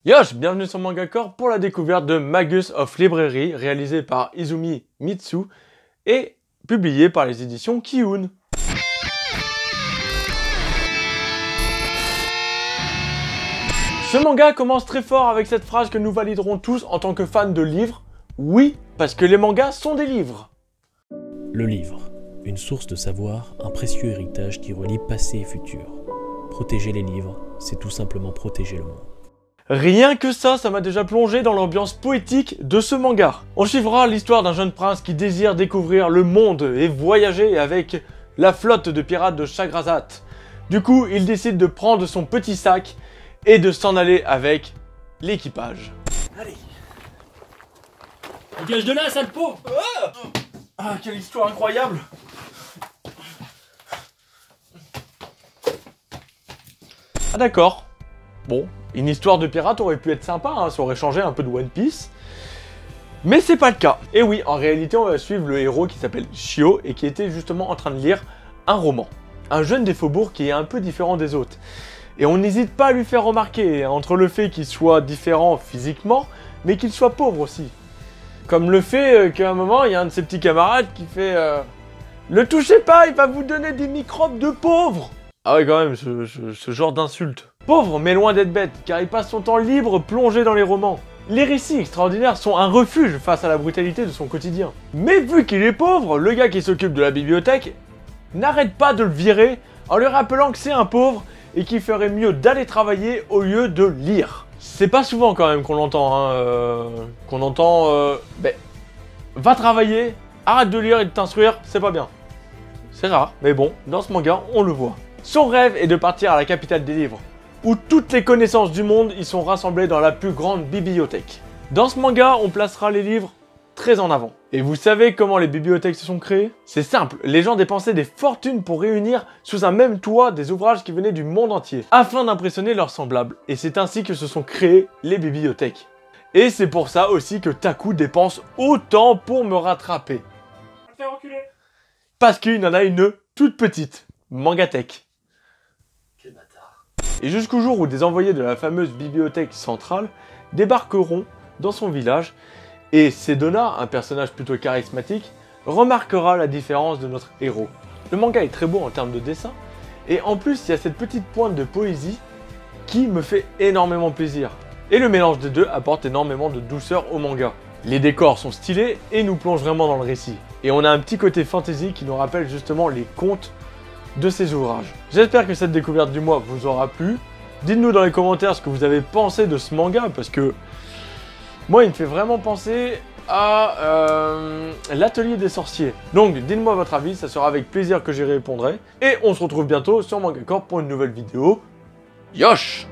Yosh, bienvenue sur Manga Corps pour la découverte de Magus of Library, réalisé par Izumi Mitsu et publié par les éditions Kiun. Ce manga commence très fort avec cette phrase que nous validerons tous en tant que fans de livres. Oui, parce que les mangas sont des livres. Le livre, une source de savoir, un précieux héritage qui relie passé et futur. Protéger les livres, c'est tout simplement protéger le monde. Rien que ça m'a déjà plongé dans l'ambiance poétique de ce manga. On suivra l'histoire d'un jeune prince qui désire découvrir le monde et voyager avec la flotte de pirates de Shagrazat. Du coup, il décide de prendre son petit sac et de s'en aller avec l'équipage. Allez. Dégage de là, sale peau. Ah, quelle histoire incroyable! Ah d'accord. Bon, une histoire de pirate aurait pu être sympa, hein, ça aurait changé un peu de One Piece. Mais c'est pas le cas. Et oui, en réalité, on va suivre le héros qui s'appelle Shio et qui était justement en train de lire un roman. Un jeune des faubourgs qui est un peu différent des autres. Et on n'hésite pas à lui faire remarquer, entre le fait qu'il soit différent physiquement, mais qu'il soit pauvre aussi. Comme le fait qu'à un moment, il y a un de ses petits camarades qui fait le touchez pas, il va vous donner des microbes de pauvre. Ah ouais, quand même, ce genre d'insulte. Pauvre, mais loin d'être bête, car il passe son temps libre plongé dans les romans. Les récits extraordinaires sont un refuge face à la brutalité de son quotidien. Mais vu qu'il est pauvre, le gars qui s'occupe de la bibliothèque n'arrête pas de le virer en lui rappelant que c'est un pauvre et qu'il ferait mieux d'aller travailler au lieu de lire. C'est pas souvent quand même qu'on l'entend, va travailler, arrête de lire et de t'instruire, c'est pas bien. C'est rare, mais bon, dans ce manga, on le voit. Son rêve est de partir à la capitale des livres, où toutes les connaissances du monde y sont rassemblées dans la plus grande bibliothèque. Dans ce manga, on placera les livres très en avant. Et vous savez comment les bibliothèques se sont créées? C'est simple, les gens dépensaient des fortunes pour réunir sous un même toit des ouvrages qui venaient du monde entier, afin d'impressionner leurs semblables. Et c'est ainsi que se sont créées les bibliothèques. Et c'est pour ça aussi que Taku dépense autant pour me rattraper. Fais reculer. Parce qu'il en a une toute petite, Mangatech. Quel bâtard. Et jusqu'au jour où des envoyés de la fameuse bibliothèque centrale débarqueront dans son village, et Sedona, un personnage plutôt charismatique, remarquera la différence de notre héros. Le manga est très beau en termes de dessin, et en plus il y a cette petite pointe de poésie qui me fait énormément plaisir. Et le mélange des deux apporte énormément de douceur au manga. Les décors sont stylés et nous plongent vraiment dans le récit. Et on a un petit côté fantasy qui nous rappelle justement les contes de ces ouvrages. J'espère que cette découverte du mois vous aura plu. Dites-nous dans les commentaires ce que vous avez pensé de ce manga, parce que moi il me fait vraiment penser à l'atelier des sorciers. Donc dites-moi votre avis, ça sera avec plaisir que j'y répondrai. Et on se retrouve bientôt sur Manga Corps pour une nouvelle vidéo. Yosh!